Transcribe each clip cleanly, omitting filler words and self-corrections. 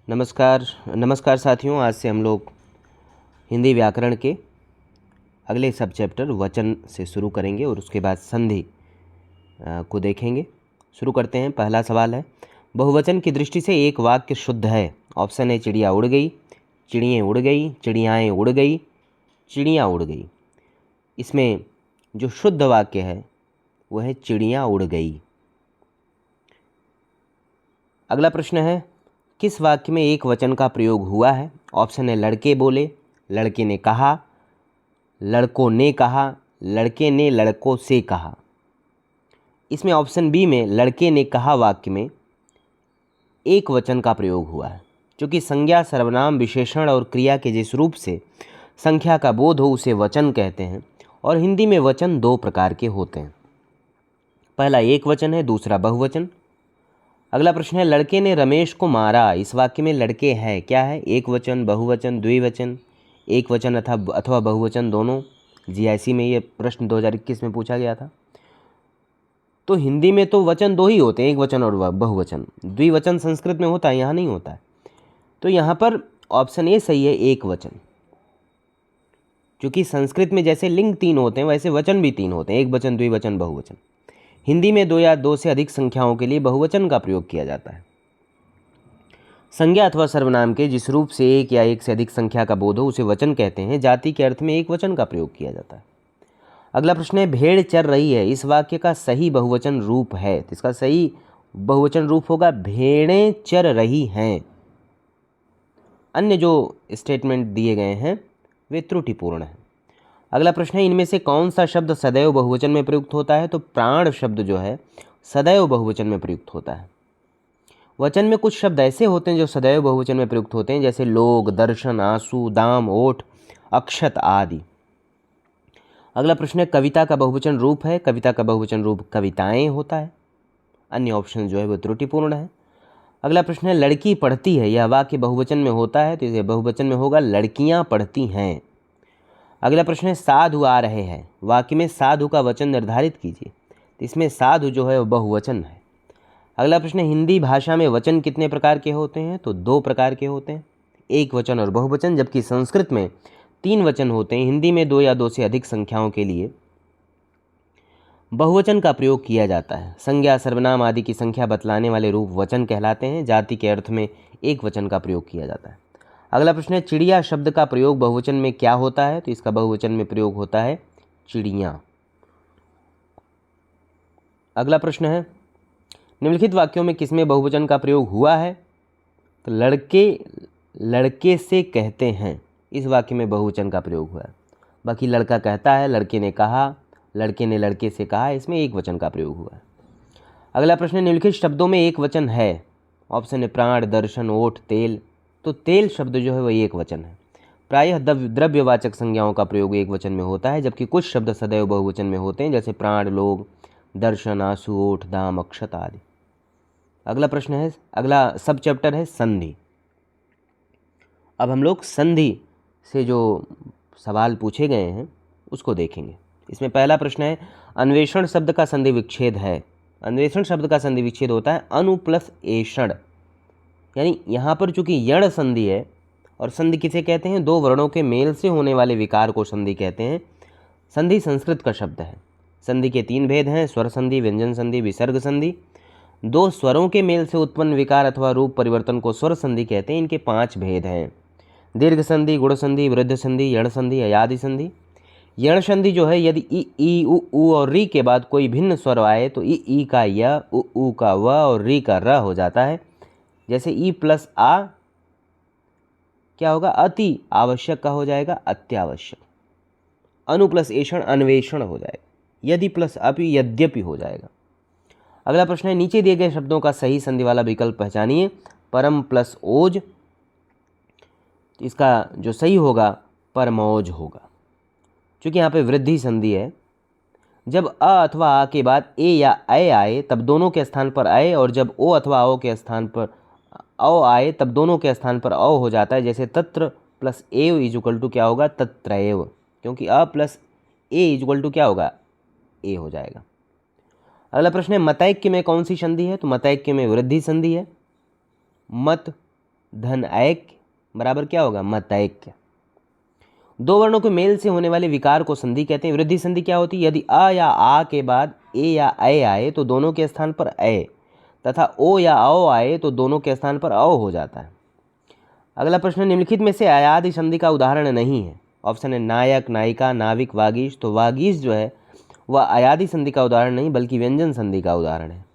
नमस्कार नमस्कार साथियों। आज से हम लोग हिंदी व्याकरण के अगले सब चैप्टर वचन से शुरू करेंगे और उसके बाद संधि को देखेंगे। शुरू करते हैं। पहला सवाल है, बहुवचन की दृष्टि से एक वाक्य शुद्ध है। ऑप्शन है चिड़िया उड़ गई, चिड़ियाँ उड़ गई, चिड़ियाएँ उड़ गई, चिड़ियाँ उड़ गई। इसमें जो शुद्ध वाक्य है वह है चिड़ियाँ उड़ गई। अगला प्रश्न है, किस वाक्य में एक वचन का प्रयोग हुआ है। ऑप्शन है लड़के बोले, लड़के ने कहा, लड़कों ने कहा, लड़के ने लड़कों से कहा। इसमें ऑप्शन बी में लड़के ने कहा वाक्य में एक वचन का प्रयोग हुआ है। क्योंकि संज्ञा, सर्वनाम, विशेषण और क्रिया के जिस रूप से संख्या का बोध हो उसे वचन कहते हैं। और हिंदी में वचन दो प्रकार के होते हैं, पहला एक वचन है, दूसरा बहुवचन। अगला प्रश्न है, लड़के ने रमेश को मारा। इस वाक्य में लड़के है क्या है, एक वचन, बहुवचन, द्विवचन, एक वचन अथवा बहुवचन दोनों। जीआईसी में ये प्रश्न 2021 में पूछा गया था। तो हिंदी में तो वचन दो ही होते हैं, एक वचन और बहुवचन। द्विवचन संस्कृत में होता है, यहाँ नहीं होता है। तो यहाँ पर ऑप्शन ए सही है, एक वचन। क्योंकि संस्कृत में जैसे लिंग तीन होते हैं वैसे वचन भी तीन होते हैं, एक वचन, द्विवचन, बहुवचन। हिंदी में दो या दो से अधिक संख्याओं के लिए बहुवचन का प्रयोग किया जाता है। संज्ञा अथवा सर्वनाम के जिस रूप से एक या एक से अधिक संख्या का बोध हो उसे वचन कहते हैं। जाति के अर्थ में एक वचन का प्रयोग किया जाता है। अगला प्रश्न है, भेड़ चर रही है। इस वाक्य का सही बहुवचन रूप है। तो इसका सही बहुवचन रूप होगा भेड़ें चर रही हैं। अन्य जो स्टेटमेंट दिए गए हैं वे त्रुटिपूर्ण हैं। अगला प्रश्न है, इनमें से कौन सा शब्द सदैव बहुवचन में प्रयुक्त होता है। तो प्राण शब्द जो है सदैव बहुवचन में प्रयुक्त होता है। वचन में कुछ शब्द ऐसे होते हैं जो सदैव बहुवचन में प्रयुक्त होते हैं, जैसे लोग, दर्शन, आंसू, दाम, ओठ, अक्षत आदि। अगला प्रश्न है, कविता का बहुवचन रूप है। कविता का बहुवचन रूप कविताएं होता है। अन्य ऑप्शन जो है वो त्रुटिपूर्ण है। अगला प्रश्न है, लड़की पढ़ती है। यह वाक्य बहुवचन में होता है तो इसे बहुवचन में होगा लड़कियां पढ़ती हैं। अगला प्रश्न है, साधु आ रहे हैं। वाक्य में साधु का वचन निर्धारित कीजिए। तो इसमें साधु जो है वो बहुवचन है। अगला प्रश्न है, हिंदी भाषा में वचन कितने प्रकार के होते हैं। तो दो प्रकार के होते हैं, एक वचन और बहुवचन। जबकि संस्कृत में तीन वचन होते हैं। हिंदी में दो या दो से अधिक संख्याओं के लिए बहुवचन का प्रयोग किया जाता है। संज्ञा, सर्वनाम आदि की संख्या बतलाने वाले रूप वचन कहलाते हैं। जाति के अर्थ में एक वचन का प्रयोग किया जाता है। अगला प्रश्न है, चिड़िया शब्द का प्रयोग बहुवचन में क्या होता है। तो इसका बहुवचन में प्रयोग होता है चिड़ियाँ। अगला प्रश्न है, निम्नलिखित वाक्यों में किसमें बहुवचन का प्रयोग हुआ है। तो लड़के लड़के से कहते हैं, इस वाक्य में बहुवचन का प्रयोग हुआ है। बाकी लड़का कहता है, लड़के ने कहा, लड़के ने लड़के से कहा, इसमें एक वचन का प्रयोग हुआ है। अगला प्रश्न, निम्नलिखित शब्दों में एक वचन है। ऑप्शन है प्राण, दर्शन, ओठ, तेल। तो तेल शब्द जो है वह एक वचन है। प्रायः द्रव्यवाचक संज्ञाओं का प्रयोग एक वचन में होता है, जबकि कुछ शब्द सदैव बहुवचन में होते हैं, जैसे प्राण, लोग, दर्शन, आंसू, ओठ, दाम, अक्षत आदि। अगला प्रश्न है, अगला सब चैप्टर है संधि। अब हम लोग संधि से जो सवाल पूछे गए हैं उसको देखेंगे। इसमें पहला प्रश्न है, अन्वेषण शब्द का संधि विच्छेद है। अन्वेषण शब्द का संधि विच्छेद होता है अनु प्लस एषण। यानी यहाँ पर चूंकि यण संधि है, और संधि किसे कहते हैं, दो वर्णों के मेल से होने वाले विकार को संधि कहते हैं। संधि संस्कृत का शब्द है। संधि के तीन भेद हैं, स्वर संधि, व्यंजन संधि, विसर्ग संधि। दो स्वरों के मेल से उत्पन्न विकार अथवा रूप परिवर्तन को स्वर संधि कहते हैं। इनके पांच भेद हैं, दीर्घ संधि, गुण संधि, वृद्ध संधि, यण संधि, अयादि संधि। यण संधि जो है, यदि ई, ई, उ और री के बाद कोई भिन्न स्वर आए तो ई का य, उ का व और री का र हो जाता है। जैसे ई प्लस आ क्या होगा, अति आवश्यक का हो जाएगा अत्यावश्यक। अनु प्लस एषण अन्वेषण हो जाएगा। यदि प्लस अपि यद्यपि हो जाएगा। अगला प्रश्न है, नीचे दिए गए शब्दों का सही संधि वाला विकल्प पहचानिए। परम प्लस ओज, इसका जो सही होगा परमोज होगा, क्योंकि यहाँ पे वृद्धि संधि है। जब अ अथवा आ के बाद ए या ऐ आए तब दोनों के स्थान पर ऐ, और जब ओ अथवा ओ के स्थान पर औ आए तब दोनों के स्थान पर औ हो जाता है। जैसे तत्र प्लस एव इजुकल टू क्या होगा, तत्रैव, क्योंकि अ प्लस ए इजुकल टू क्या होगा, ए हो जाएगा। अगला प्रश्न है, मतैक्य में कौन सी संधि है। तो मतैक्य में वृद्धि संधि है। मत, धन ऐक्य बराबर क्या होगा, मतैक्य। दो वर्णों के मेल से होने वाले विकार को संधि कहते हैं। वृद्धि संधि क्या होती है, यदि अ या आ के बाद ए या ऐ आए तो दोनों के स्थान पर ऐ, तथा ओ या औ आए तो दोनों के स्थान पर औ हो जाता है। अगला प्रश्न, निम्नलिखित में से अयादि संधि का उदाहरण नहीं है। ऑप्शन है नायक, नायिका, नाविक, वागीश। तो वागीश जो है वह अयादि संधि का उदाहरण नहीं बल्कि व्यंजन संधि का उदाहरण है।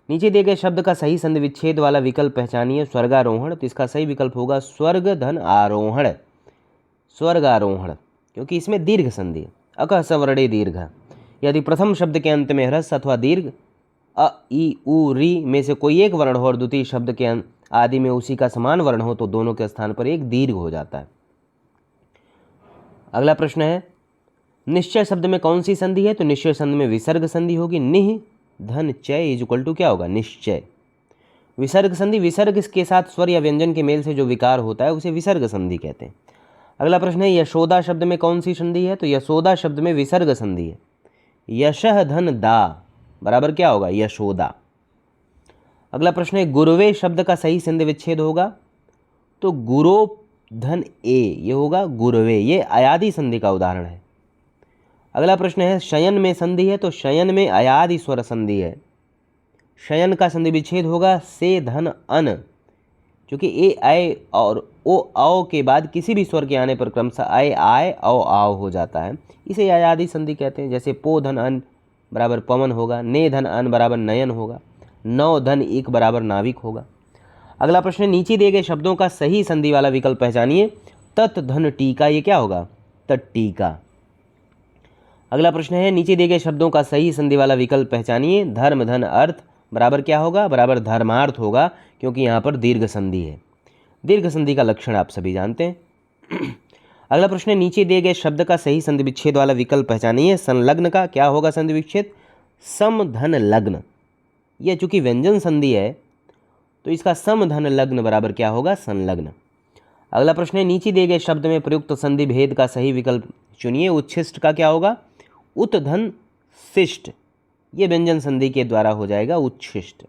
नीचे दिए गए शब्द का सही संधि विच्छेद वाला विकल्प पहचानिए। स्वर्गारोहण, तो इसका सही विकल्प होगा स्वर्ग धन आरोहण, स्वर्गारोहण, क्योंकि इसमें दीर्घ संधि है। अकः सवर्णे दीर्घ, यदि प्रथम शब्द के अंत में ह्रस्व अथवा दीर्घ अ ई उ री में से कोई एक वर्ण हो और द्वितीय शब्द के आदि में उसी का समान वर्ण हो तो दोनों के स्थान पर एक दीर्घ हो जाता है। अगला प्रश्न है, निश्चय शब्द में कौन सी संधि है, तो निश्चय संधि में विसर्ग संधि होगी। निह धन चय इज इक्वल टू क्या होगा, निश्चय। विसर्ग संधि, विसर्ग के साथ स्वर या व्यंजन के मेल से जो विकार होता है उसे विसर्ग संधि कहते हैं। अगला प्रश्न है, यशोदा शब्द में कौन सी संधि है, तो यशोदा शब्द में विसर्ग संधि है। यशः धन दा बराबर क्या होगा, यशोदा। अगला प्रश्न है, गुरुवे शब्द का सही संधि विच्छेद होगा, तो गुरो धन ए ये होगा गुरुवे, ये अयादि संधि का उदाहरण है। अगला प्रश्न है, शयन में संधि है, तो शयन में अयादि स्वर संधि है। शयन का संधि विच्छेद होगा से धन अन, क्योंकि ए आय और ओ आओ के बाद किसी भी स्वर के आने पर क्रमशः आय आय औ आओ हो जाता है, इसे अयादि संधि कहते हैं। जैसे पो धन अन बराबर पवन होगा, ने धन अन बराबर नयन होगा, नौ धन एक बराबर नाविक होगा। अगला प्रश्न है, नीचे दिए गए शब्दों का सही संधि वाला विकल्प पहचानिए। तत् धन टीका, ये क्या होगा, तट्टीका। अगला प्रश्न है, नीचे दिए गए शब्दों का सही संधि वाला विकल्प पहचानिए। धर्म धन अर्थ बराबर क्या होगा, बराबर धर्मार्थ होगा, क्योंकि यहाँ पर दीर्घ संधि है। दीर्घ संधि का लक्षण आप सभी जानते हैं। अगला प्रश्न है, नीचे दिए गए शब्द का सही संधि विच्छेद वाला विकल्प पहचानिए। संलग्न का क्या होगा संधि विच्छेद, सम धन लग्न। यह चूंकि व्यंजन संधि है तो इसका सम धन लग्न बराबर क्या होगा, संलग्न। अगला प्रश्न है, नीचे दिए गए शब्द में प्रयुक्त संधि भेद का सही विकल्प चुनिए। उच्छिष्ट का क्या होगा, उत धन शिष्ट, ये व्यंजन संधि के द्वारा हो जाएगा उच्छिष्ट।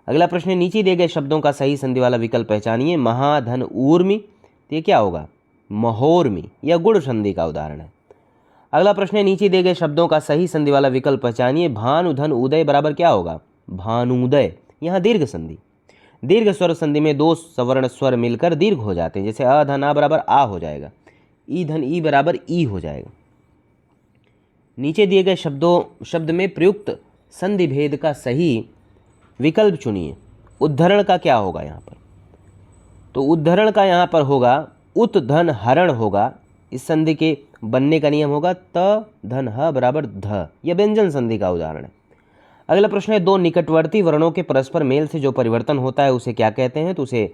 अगला प्रश्न है, नीचे दिए गए शब्दों का सही संधि वाला विकल्प पहचानिए। महाधन ऊर्मी, तो ये क्या होगा, महोर्मी, यह गुण संधि का उदाहरण है। अगला प्रश्न है, नीचे दिए गए शब्दों का सही संधि वाला विकल्प पहचानिए। भानुधन उदय बराबर क्या होगा, भानुदय, यहाँ दीर्घ संधि। दीर्घ स्वर संधि में दो सवर्ण स्वर मिलकर दीर्घ हो जाते हैं, जैसे अ धन आ बराबर आ हो जाएगा, ई धन ई बराबर ई हो जाएगा। नीचे दिए गए शब्द में प्रयुक्त संधि भेद का सही विकल्प चुनिए। उद्धरण का क्या होगा यहाँ पर, तो उद्धरण का यहाँ पर होगा उत धन हरण होगा। इस संधि के बनने का नियम होगा त धन ह बराबर ध, यह व्यंजन संधि का उदाहरण है। अगला प्रश्न है, दो निकटवर्ती वर्णों के परस्पर मेल से जो परिवर्तन होता है उसे क्या कहते हैं, तो उसे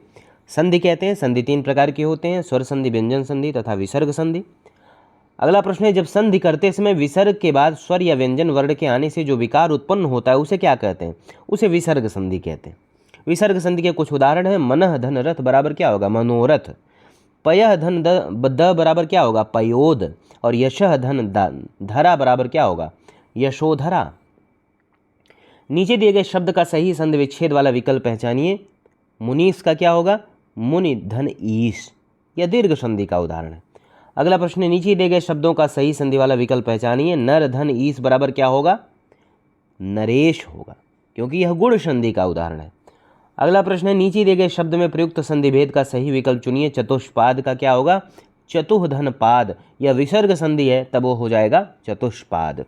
संधि कहते हैं। संधि तीन प्रकार के होते हैं, स्वर संधि, व्यंजन संधि तथा विसर्ग संधि। अगला प्रश्न है, जब संधि करते समय विसर्ग के बाद स्वर या व्यंजन वर्ण के आने से जो विकार उत्पन्न होता है उसे क्या कहते हैं, उसे विसर्ग संधि कहते हैं। विसर्ग संधि के कुछ उदाहरण है। मनः धन रथ बराबर क्या होगा, मनोरथ। पयः धन द बराबर क्या होगा, पयोद। और यशः धन धरा बराबर क्या होगा, यशोधरा। नीचे दिए गए शब्द का सही संधि विच्छेद वाला विकल्प पहचानिए। मुनीस का क्या होगा, मुनि धन ईश, यह दीर्घ संधि का उदाहरण है। अगला प्रश्न है, नीचे दिए गए शब्दों का सही संधि वाला विकल्प पहचानिए। नर धन ईश बराबर क्या होगा, नरेश होगा, क्योंकि यह गुण संधि का उदाहरण है। अगला प्रश्न है, नीचे दिए गए शब्द में प्रयुक्त संधि भेद का सही विकल्प चुनिए। चतुष्पाद का क्या होगा, चतुः धन पाद, यह विसर्ग संधि है तब वो हो जाएगा चतुष्पाद।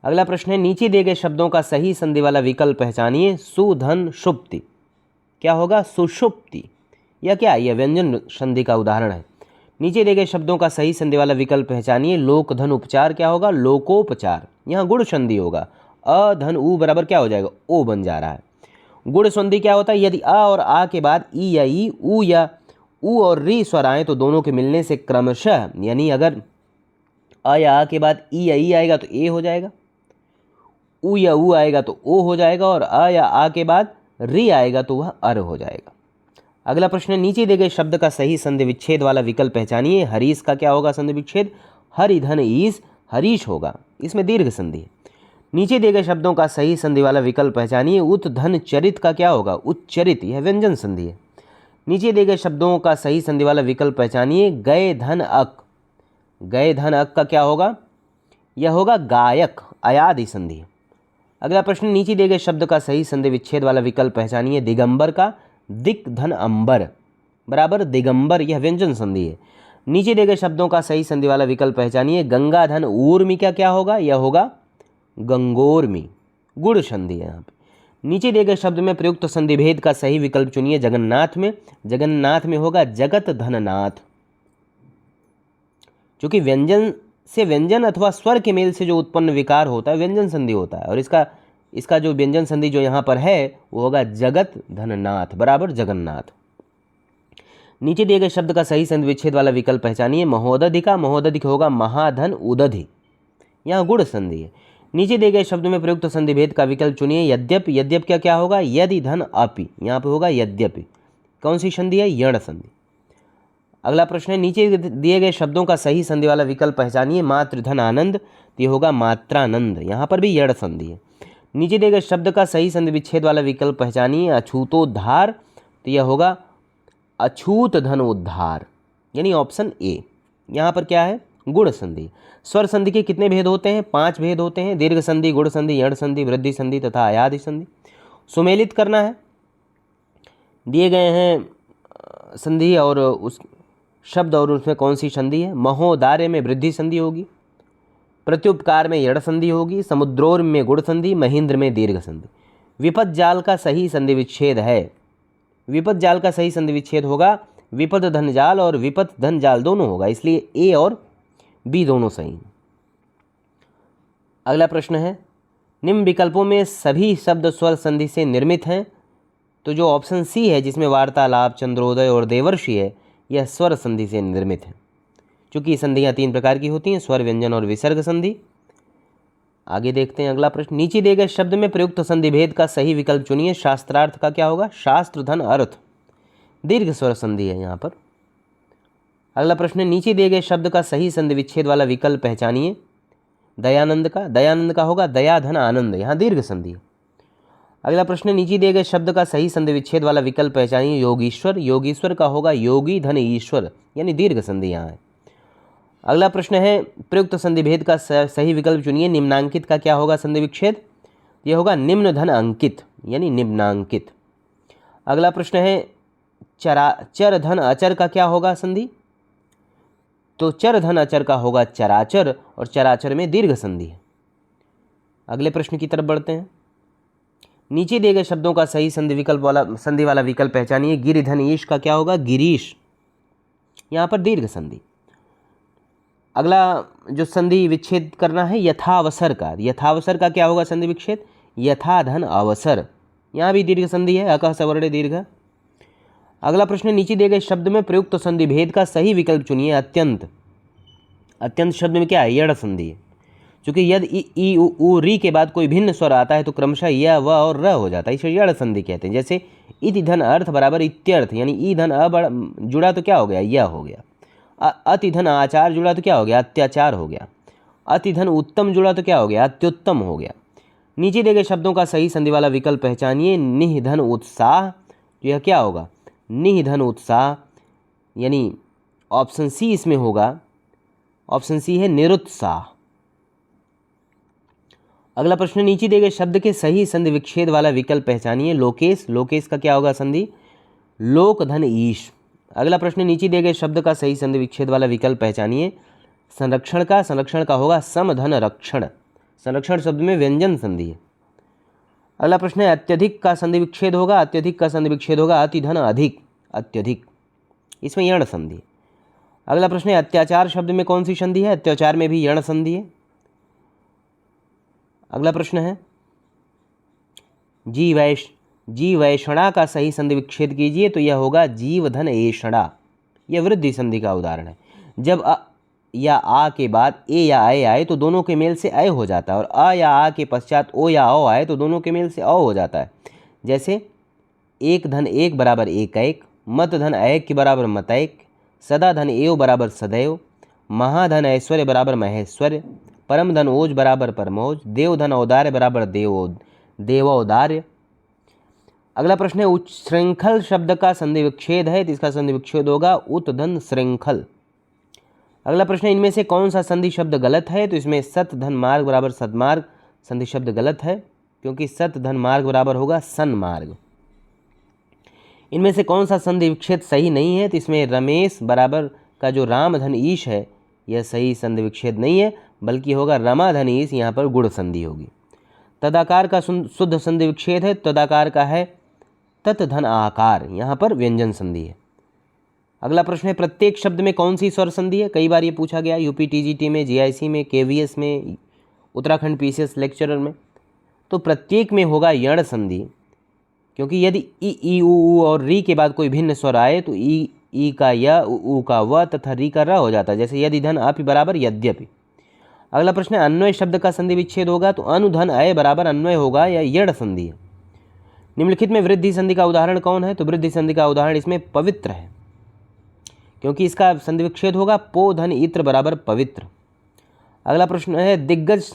अगला प्रश्न है, नीचे दिए गए शब्दों का सही संधि वाला विकल्प पहचानिए। सुधन शुप्ति, क्या होगा, सुषुप्ति, यह क्या, यह व्यंजन संधि का उदाहरण है। नीचे दिए गए शब्दों का सही संधि वाला विकल्प पहचानिए। लोक धन उपचार क्या होगा, लोकोपचार, यहाँ गुण संधि होगा। अ धन ऊ बराबर क्या हो जाएगा, ओ बन जा रहा है। गुण संधि क्या होता है, यदि अ और आ के बाद ई या ई, ऊ या ऊ और री स्वर आए तो दोनों के मिलने से क्रमशः, यानी अगर अ या आ के बाद ई या ई आएगा तो ए हो जाएगा, ऊ या ऊ आएगा तो ओ हो जाएगा, और अ या आ के बाद री आएगा तो वह अर हो जाएगा। अगला प्रश्न है, नीचे दिए गए शब्द का सही संधि विच्छेद वाला विकल्प पहचानिए। हरीश का क्या होगा संधि विच्छेद, हरि धन ईश, हरीश होगा, इसमें दीर्घ संधि है। नीचे दिए गए शब्दों का सही संधि वाला विकल्प पहचानिए। उत धन चरित का क्या होगा, उच्चरित, यह व्यंजन संधि है। नीचे दिए गए शब्दों का सही संधि वाला विकल्प पहचानिए। गए धन अक, गए धन अक का क्या होगा? यह होगा गायक, अयादि संधि। अगला प्रश्न, नीचे दिए गए शब्द का सही संधि विच्छेद वाला विकल्प पहचानिए। दिगंबर का दिक धन अंबर बराबर दिगंबर, यह व्यंजन संधि है। नीचे दिए गए शब्दों का सही संधि वाला विकल्प पहचानिए। गंगा धन ऊर्मी का क्या होगा? यह होगा गंगोर्मी, गुड़ संधि है यहाँ पे। नीचे दिए गए शब्द में प्रयुक्त संधि भेद का सही विकल्प चुनिए। जगन्नाथ में, जगन्नाथ में होगा जगत धननाथ, क्योंकि व्यंजन से व्यंजन अथवा स्वर के मेल से जो उत्पन्न विकार होता है व्यंजन संधि होता है, और इसका जो व्यंजन संधि जो यहाँ पर है वो होगा जगत धननाथ बराबर जगन्नाथ। नीचे दिए गए शब्द का सही संधि विच्छेद वाला विकल्प पहचानिए। महोदधि का, महोदधि होगा महाधन उदधि, यहाँ गुड़ संधि है। नीचे दिए गए शब्द में प्रयुक्त संधि भेद का विकल्प चुनिए। यद्यपि, यद्यपि का क्या होगा? यदि धन अपि, यहाँ पे होगा यद्यपि। कौन सी संधि है? यण संधि। अगला प्रश्न है, नीचे दिए गए शब्दों का सही संधि वाला विकल्प पहचानिए। मातृधन आनंद, तो ये होगा मात्रानंद, यहाँ पर भी यण संधि है। नीचे दिए गए शब्द का सही संधि विच्छेद वाला विकल्प पहचानिए। अछूतोद्धार, तो यह होगा अछूत धन उद्धार, यानी ऑप्शन ए। यहाँ पर क्या है? गुण संधि। स्वर संधि के कितने भेद होते हैं? 5 भेद होते हैं। दीर्घ संधि, गुण संधि, यण संधि, वृद्धि संधि तथा अयादि संधि। सुमेलित करना है, दिए गए हैं संधि और उस शब्द और उसमें कौन सी संधि है। महोदार्य में वृद्धि संधि होगी, प्रत्युपकार में यण संधि होगी, समुद्रोर में गुण संधि, महेंद्र में दीर्घ संधि। विपद जाल का सही संधि विच्छेद है, विपद जाल का सही संधि विच्छेद होगा विपद धन जाल, और विपद धन जाल दोनों होगा, इसलिए ए और बी दोनों सही। अगला प्रश्न है, निम्न विकल्पों में सभी शब्द स्वर संधि से निर्मित हैं, तो जो ऑप्शन सी है जिसमें वार्तालाप, चंद्रोदय और देवर्षि है, यह स्वर संधि से निर्मित है। चूंकि संधियां 3 प्रकार की होती हैं, स्वर, व्यंजन और विसर्ग संधि। आगे देखते हैं अगला प्रश्न, नीचे दिए गए शब्द में प्रयुक्त संधि भेद का सही विकल्प चुनिए। शास्त्रार्थ का क्या होगा? शास्त्र धन अर्थ, दीर्घ स्वर संधि है यहाँ पर। अगला प्रश्न, नीचे दिए गए शब्द का सही संधि विच्छेद वाला विकल्प पहचानिए। दयानंद का, दयानंद का होगा दया धन आनंद, यहाँ दीर्घ संधि है। अगला प्रश्न, नीचे दिए गए शब्द का सही संधि विच्छेद वाला विकल्प पहचानिए। योगीश्वर, योगीश्वर का होगा योगी धन ईश्वर, यानी दीर्घ संधि यहाँ है। अगला प्रश्न है, प्रयुक्त संधि भेद का सही विकल्प चुनिए। निम्नांकित का क्या होगा संधि विच्छेद? यह होगा निम्न धन अंकित, यानी निम्नांकित। अगला प्रश्न है, चर धन अचर का क्या होगा संधि? तो चर धन अचर का होगा चराचर, और चराचर में दीर्घ संधि है। अगले प्रश्न की तरफ बढ़ते हैं। नीचे दिए गए शब्दों का सही संधि वाला विकल्प पहचानिए। गिरिधन ईश का क्या होगा? गिरीश, यहाँ पर दीर्घ संधि। अगला जो संधि विच्छेद करना है यथावसर का, यथावसर का क्या होगा संधि विच्छेद? यथा धन अवसर, यहाँ भी दीर्घ संधि है, अकः सवर्ण दीर्घ। अगला प्रश्न, नीचे दिए गए शब्द में प्रयुक्त संधि भेद का सही विकल्प चुनिए। अत्यंत, अत्यंत शब्द में क्या है? यड़ संधि है। चूंकि यदि ई उ री के बाद कोई भिन्न स्वर आता है तो क्रमशः य व और र हो जाता है, इसे यड़ संधि कहते हैं। जैसे इति धन अर्थ बराबर इत्यर्थ, यानी ई धन अ जुड़ा तो क्या हो गया? यह हो गया। अति धन आचार जुड़ा तो क्या हो गया? अत्याचार हो गया। अति धन उत्तम जुड़ा तो क्या हो गया? अत्युत्तम हो गया। नीचे दिए गए शब्दों का सही संधि वाला विकल्प पहचानिए। निधन उत्साह, तो यह क्या होगा? निधन उत्साह, यानी ऑप्शन सी इसमें होगा, ऑप्शन सी है निरुत्साह। अगला प्रश्न, नीचे दिए गए शब्द के सही संधि विच्छेद वाला विकल्प पहचानिए। लोकेश, लोकेश का क्या होगा संधि? लोक धन ईश। अगला प्रश्न, नीचे दिए गए शब्द का सही संधि विच्छेद वाला विकल्प पहचानिए। संरक्षण का, संरक्षण का होगा समधन रक्षण, संरक्षण शब्द में व्यंजन संधि है। अगला प्रश्न है, अत्यधिक का संधि विच्छेद होगा, अत्यधिक का संधि विच्छेद होगा अति धन अधिक, अत्यधिक, इसमें यण संधि है। अगला प्रश्न है, अत्याचार शब्द में कौन सी संधि है? अत्याचार में भी यण संधि है। अगला प्रश्न है, जी वैषणा का सही संधि विच्छेद कीजिए, तो यह होगा जीव धन एषणा, यह वृद्धि संधि का उदाहरण है। जब अ या आ के बाद ए या अय आए तो दोनों के मेल से अय हो जाता है, और अ या आ के पश्चात ओ या औ आए तो दोनों के मेल से औ हो जाता है। जैसे एक धन एक बराबर एक एक, मत धन ऐक के बराबर मतैक, सदा धन एव बराबर सदैव, महाधन ऐश्वर्य बराबर महेश्वर्य, परम धन ओज बराबर परमोज, देव धन औदार्य बराबर देवौदार्य। अगला प्रश्न है उच्छृंखल शब्द का संधि विच्छेद है, तो इसका संधि विच्छेद होगा उत्धन श्रृंखल। अगला प्रश्न है इनमें से कौन सा संधि शब्द गलत है, तो इसमें सत धन मार्ग बराबर सदमार्ग संधि शब्द गलत है, क्योंकि सत धन मार्ग बराबर होगा सन्मार्ग। इनमें से कौन सा संधि विच्छेद सही नहीं है, तो इसमें रमेश बराबर का जो राम धन ईश है यह सही संधि विच्छेद नहीं है, बल्कि होगा रमा धन ईश, यहाँ पर गुण संधि होगी। तदाकार का शुद्ध संधि विच्छेद है, तदाकार का है तत धन आकार, यहाँ पर व्यंजन संधि है। अगला प्रश्न है प्रत्येक शब्द में कौन सी स्वर संधि है, कई बार ये पूछा गया यूपी टीजीटी में, जीआईसी में, केवीएस में, उत्तराखंड पीसीएस लेक्चरर में। तो प्रत्येक में होगा यण संधि, क्योंकि यदि ई ऊ और री के बाद कोई भिन्न स्वर आए तो ई का य, ऊ का व तथा री का र हो जाता है, जैसे यदि धन अपि बराबर यद्यपि। अगला प्रश्न है अन्वय शब्द का संधि विच्छेद होगा, तो अनुधन अय बराबर अन्वय होगा या यण संधि है। निम्नलिखित में वृद्धि संधि का उदाहरण कौन है, तो वृद्धि संधि का उदाहरण इसमें पवित्र है, क्योंकि इसका संधि विच्छेद होगा पो धन इत्र बराबर पवित्र। अगला प्रश्न है दिग्गज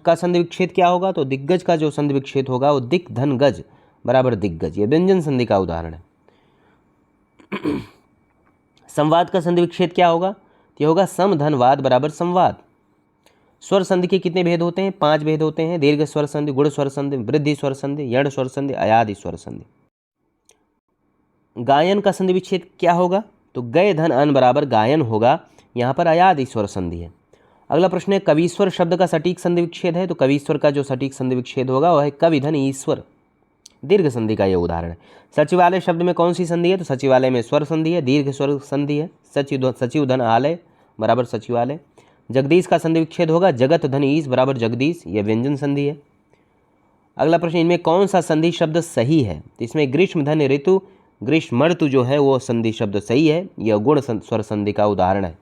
का संधि विच्छेद क्या होगा, तो दिग्गज का जो संधि विच्छेद होगा वो दिक धन गज बराबर दिग्गज, ये व्यंजन संधि का उदाहरण है। संवाद का संधि विच्छेद क्या होगा, तो होगा सम धन वाद बराबर संवाद। स्वर संधि के कितने भेद होते हैं, 5 भेद होते हैं, दीर्घ स्वर संधि, गुण स्वर संधि, वृद्धि स्वर संधि, यण स्वर संधि, अयादि स्वर संधि। गायन का संधि विच्छेद क्या होगा, तो गय धन अन बराबर गायन होगा, यहाँ पर अयादि स्वर संधि है। अगला प्रश्न है कवीश्वर शब्द का सटीक संधि विच्छेद है, तो कवीश्वर का जो सटीक संधि विच्छेद होगा वह है कवि धन ईश्वर, दीर्घ संधि का यह उदाहरण है। सचिवालय शब्द में कौन सी संधि है, तो सचिवालय में स्वर संधि है, दीर्घ स्वर संधि है, सचिव धन आलय बराबर सचिवालय। जगदीश का संधि विच्छेद होगा जगत धन ईश बराबर जगदीश, यह व्यंजन संधि है। अगला प्रश्न इनमें कौन सा संधि शब्द सही है, तो इसमें ग्रीष्म धन ऋतु, ग्रीष्म ऋतु जो है वो संधि शब्द सही है, यह गुण स्वर संधि का उदाहरण है।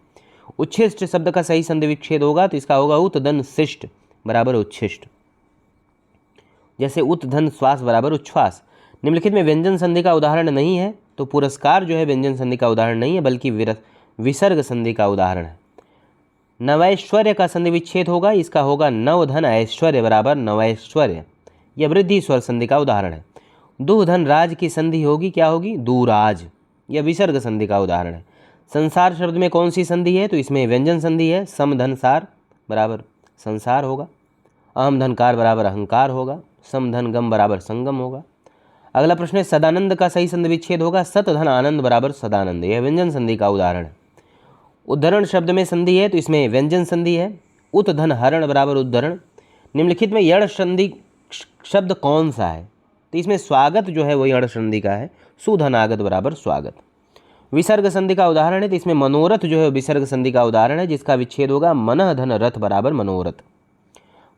उच्छिष्ट शब्द का सही संधि विच्छेद होगा, तो इसका होगा उत धन शिष्ट बराबर उच्छिष्ट, जैसे उत धन श्वास बराबर उच्छ्वास। निम्नलिखित में व्यंजन संधि का उदाहरण नहीं है, तो पुरस्कार जो है व्यंजन संधि का उदाहरण नहीं है, बल्कि विसर्ग संधि का उदाहरण है। नवैश्वर्य का संधि विच्छेद होगा, इसका होगा नव धन ऐश्वर्य बराबर नवैश्वर्य, यह वृद्धि स्वर संधि का उदाहरण है। दुह धन राज की संधि होगी, क्या होगी, दुराज, यह विसर्ग संधि का उदाहरण है। संसार शब्द में कौन सी संधि है, तो इसमें व्यंजन संधि है, सम धन सार बराबर संसार होगा, अहम धनकार बराबर अहंकार होगा, सम धन गम बराबर संगम होगा। अगला प्रश्न है सदानंद का सही संधि विच्छेद होगा, सत धन आनंद बराबर सदानंद, यह व्यंजन संधि का उदाहरण है। उद्धरण शब्द में संधि है, तो इसमें व्यंजन संधि है, उत धन हरण बराबर उद्धरण। निम्नलिखित में यण संधि शब्द कौन सा है, तो इसमें स्वागत जो है वो यण संधि का है, सुधनागत बराबर स्वागत। विसर्ग संधि का उदाहरण है, तो इसमें मनोरथ जो है विसर्ग संधि का उदाहरण है, जिसका विच्छेद होगा मनः धन रथ बराबर मनोरथ।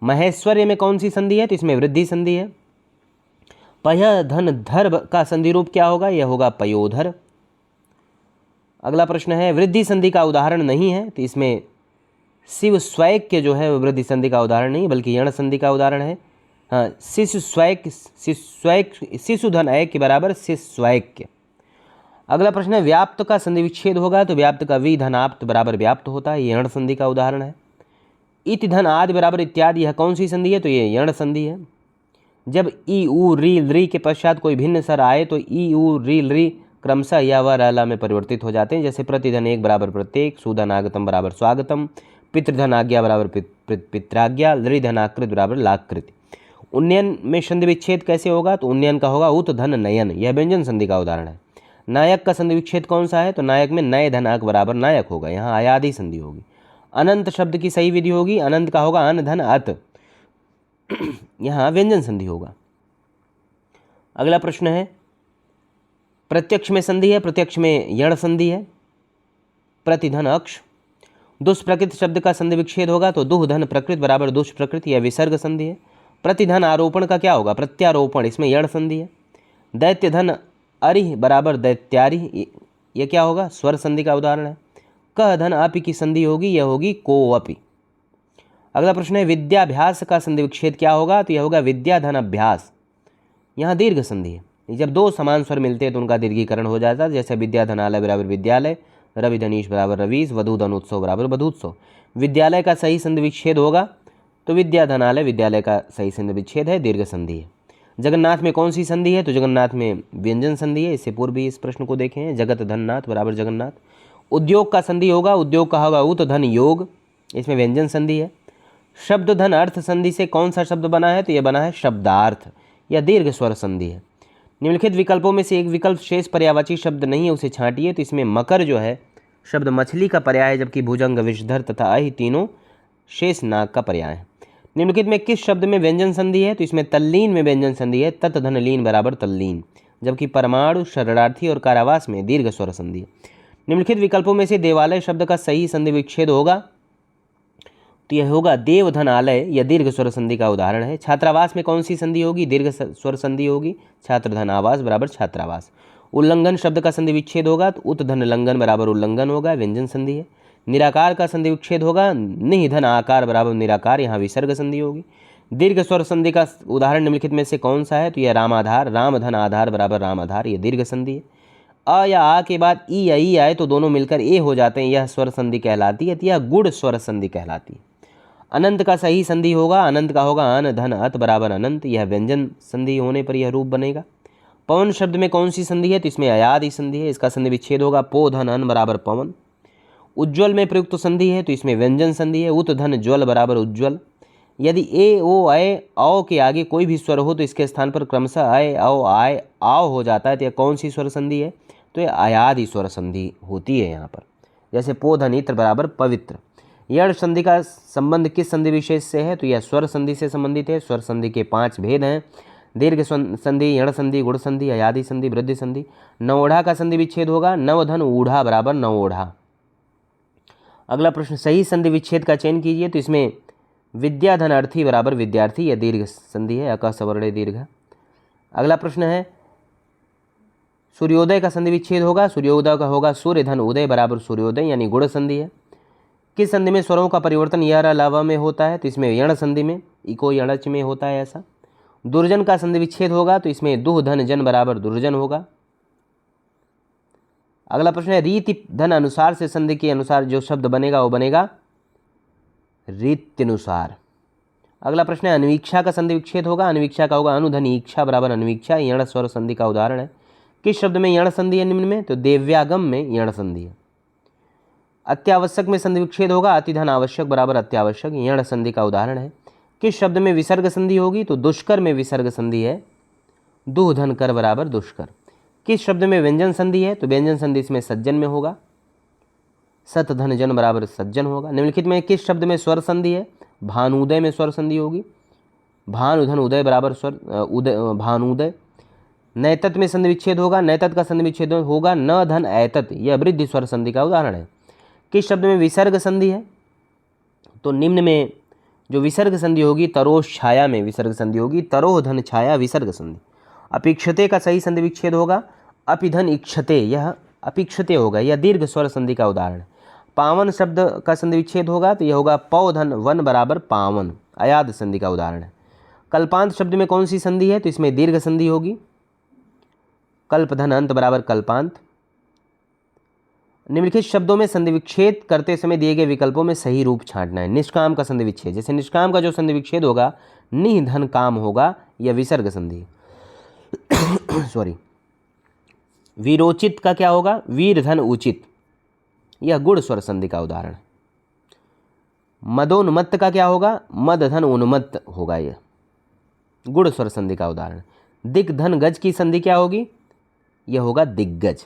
महेश्वर्य में कौन सी संधि है, तो इसमें वृद्धि संधि है। पय धन धर का संधि रूप क्या होगा, यह होगा पयोधर। अगला प्रश्न है वृद्धि संधि का उदाहरण नहीं है, तो इसमें शिव स्वैक्य जो है वृद्धि संधि का उदाहरण नहीं बल्कि यण संधि का उदाहरण है। हाँ, शिशु शिशु धन ऐ के बराबर शिशुस्वैक्य। अगला प्रश्न है व्याप्त का संधि विच्छेद होगा, तो व्याप्त का वि धन आप्त बराबर व्याप्त होता है, यण संधि का उदाहरण है। इति धन आदि बराबर इत्यादि, यह कौन सी संधि है, तो ये यण संधि है। जब ई उ री री के पश्चात कोई भिन्न स्वर आए तो ई उ री क्रमशः या व रला में परिवर्तित हो जाते हैं, जैसे प्रतिधन एक बराबर प्रत्येक, सुधन आगतम बराबर स्वागतम, पितृधन आज्ञा बराबर पित्राज्ञा, लृधनाकृत बराबर लाकृति। उन्नयन में संधि विच्छेद कैसे होगा, तो उन्नयन का होगा उत धन नयन, यह व्यंजन संधि का उदाहरण है। नायक का संधि विच्छेद कौन सा है, तो नायक में नय धन अक बराबर नायक होगा, यहाँ आयादी संधि होगी। अनंत शब्द की सही विधि होगी, अनंत का होगा अन धन अत, यहाँ व्यंजन संधि होगा। अगला प्रश्न है प्रत्यक्ष में संधि है, प्रत्यक्ष में यण संधि है, प्रतिधन अक्ष। दुष्प्रकृत शब्द का संधि विच्छेद होगा, तो दुह धन प्रकृत बराबर दुष्प्रकृत, यह विसर्ग संधि है। प्रतिधन आरोपण का क्या होगा, प्रत्यारोपण, इसमें यण संधि है। दैत्य धन अरिह बराबर दैत्यारिह, यह क्या होगा, स्वर संधि का उदाहरण है। कह धन अपि की संधि होगी, यह होगी कोअपि। अगला प्रश्न है विद्याभ्यास का संधि विच्छेद क्या होगा, तो यह होगा विद्या धन अभ्यास, यहाँ दीर्घ संधि है। जब दो समान स्वर मिलते हैं तो उनका दीर्घीकरण हो जाता है, जैसे विद्या धनालय बराबर विद्यालय, रवि धनीश बराबर रवीश, वधू धनोत्सव बराबर वधूत्सव। विद्यालय का सही संधि विच्छेद होगा, तो विद्या धनालय विद्यालय का सही संधि विच्छेद है, दीर्घ संधि है। जगन्नाथ में कौन सी संधि है? तो जगन्नाथ में व्यंजन संधि है। इससे पूर्व भी इस प्रश्न को देखे हैं। जगत धन नाथ बराबर जगन्नाथ। उद्योग का संधि होगा, उद्योग का होगा उत धन योग, इसमें व्यंजन संधि है। शब्द धन अर्थ संधि से कौन सा शब्द बना है? तो यह बना है शब्दार्थ, या दीर्घ स्वर संधि है। निम्नलिखित विकल्पों में से एक विकल्प शेष पर्यायवाची शब्द नहीं है, उसे छांटिए। तो इसमें मकर जो है शब्द मछली का पर्याय है, जबकि भुजंग, विषधर तथा अहि तीनों शेष नाग का पर्याय है। निम्नलिखित में किस शब्द में व्यंजन संधि है? तो इसमें तल्लीन में व्यंजन संधि है, तत् धन लीन बराबर तल्लीन, जबकि परमाणु, शरणार्थी और कारावास में दीर्घ स्वर संधि है। निम्नलिखित विकल्पों में से देवालय शब्द का सही संधि विच्छेद होगा, तो यह होगा देवधनालय, यह दीर्घ स्वर संधि का उदाहरण है। छात्रावास में कौन सी संधि होगी? दीर्घ स्वर संधि होगी, छात्रधन आवास बराबर छात्रावास। उल्लंघन शब्द का संधि विच्छेद होगा, तो उत धन लंघन बराबर उल्लंघन होगा, व्यंजन संधि है। निराकार का संधि विच्छेद होगा, निह धन आकार बराबर निराकार, यहाँ विसर्ग संधि होगी। दीर्घ स्वर संधि का उदाहरण निम्नलिखित में से कौन सा है? तो यह रामाधार, राम धन आधार बराबर रामाधार, यह दीर्घ संधि है। अ या आ के बाद ई या ई आए तो दोनों मिलकर ए हो जाते हैं, यह स्वर संधि कहलाती है, यह गुड़ स्वर संधि कहलाती है। अनंत का सही संधि होगा, अनंत का होगा अन धन अत बराबर अनंत, यह व्यंजन संधि होने पर यह रूप बनेगा। पवन शब्द में कौन सी संधि है? तो इसमें अयादि संधि है, इसका संधि विच्छेद होगा, पो धन अन बराबर पवन। उज्ज्वल में प्रयुक्त संधि है, तो इसमें व्यंजन संधि है, उत धन ज्वल बराबर उज्ज्वल। यदि ए ओ अय औ के आगे कोई भी स्वर हो तो इसके स्थान पर क्रमशः अय औ आय आओ हो जाता है, तो यह कौन सी स्वर संधि है? तो यह अयादि स्वर संधि होती है यहाँ पर। जैसे पो धन इत्र बराबर पवित्र। यण संधि का संबंध किस संधि विशेष से है? तो यह स्वर संधि से संबंधित है। स्वर संधि के 5 भेद हैं, दीर्घ संधि, यण संधि, गुण संधि, अयादि संधि, वृद्धि संधि। नवोढ़ा का संधि विच्छेद होगा, नवधन ऊढ़ा बराबर नवोढ़ा। अगला प्रश्न, सही संधि विच्छेद का चयन कीजिए। तो इसमें विद्याधन अर्थी बराबर विद्यार्थी, यह दीर्घ संधि है, अक सवर्ण दीर्घ। अगला प्रश्न है, सूर्योदय का संधि विच्छेद होगा, सूर्योदय का होगा सूर्य धन उदय बराबर सूर्योदय, यानी गुण संधि है। किस संधि में स्वरों का परिवर्तन य र लावा में होता है? तो इसमें यण संधि में, इको यणच में होता है ऐसा। दुर्जन का संधि विच्छेद होगा, तो इसमें दुह धन जन बराबर दुर्जन होगा। अगला प्रश्न है, रीति धन अनुसार से संधि के अनुसार जो शब्द बनेगा वो बनेगा रीत्यनुसार। अगला प्रश्न है, अन्वीक्षा का संधि विच्छेद होगा, अन्वीक्षा का होगा अनुधन ईक्षा बराबर अन्वीक्षा, यण स्वर संधि का उदाहरण है। किस शब्द में यण संधि है निम्न में? तो देव्यागम में यण संधि है। अत्यावश्यक में संधि विच्छेद होगा, अतिधन आवश्यक बराबर अत्यावश्यक, यण संधि का उदाहरण है। किस शब्द में विसर्ग संधि होगी? तो दुष्कर में विसर्ग संधि है, दुह धन कर बराबर दुष्कर। किस शब्द में व्यंजन संधि है? तो व्यंजन संधि इसमें सज्जन में होगा, सत धन जन बराबर सज्जन होगा। निम्नलिखित में किस शब्द में स्वर संधि है? भानुदय में स्वर संधि होगी, भानुधन उदय बराबर स्वर उदय भानुदय। नैतत में संधि विच्छेद होगा, नैतत का संधि विच्छेद होगा न धन ऐतत, यह वृद्धि स्वर संधि का उदाहरण है। किस शब्द में विसर्ग संधि है? तो निम्न में जो विसर्ग संधि होगी, तरोष छाया में विसर्ग संधि होगी, तरोह धन छाया विसर्ग संधि। अपेक्षते का सही संधि विच्छेद होगा, अपिधन इक्षते, यह अपेक्षते होगा, यह दीर्घ स्वर संधि का उदाहरण है। पावन शब्द का संधि विच्छेद होगा, तो यह होगा पौधन वन बराबर पावन, अयाद संधि का उदाहरण है। कल्पांत शब्द में कौन सी संधि है? तो इसमें दीर्घ संधि होगी, कल्पधन अंत बराबर कल्पांत। निम्नलिखित शब्दों में संधि विच्छेद करते समय दिए गए विकल्पों में सही रूप छांटना है। निष्काम का संधि विच्छेद, जैसे निष्काम का जो संधि विच्छेद होगा निह धन काम होगा, यह विसर्ग संधि सॉरी। वीरोचित का क्या होगा? वीर धन उचित, यह गुण स्वर संधि का उदाहरण है। मदोन्मत्त का क्या होगा? मद धन उन्मत्त होगा, यह गुण स्वर संधि का उदाहरण। दिग्धन गज की संधि क्या होगी? यह होगा दिग्गज।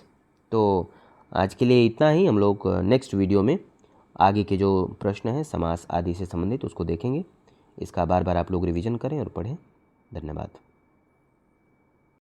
तो आज के लिए इतना ही। हम लोग नेक्स्ट वीडियो में आगे के जो प्रश्न हैं समास आदि से संबंधित उसको देखेंगे। इसका बार बार आप लोग रिवीजन करें और पढ़ें। धन्यवाद।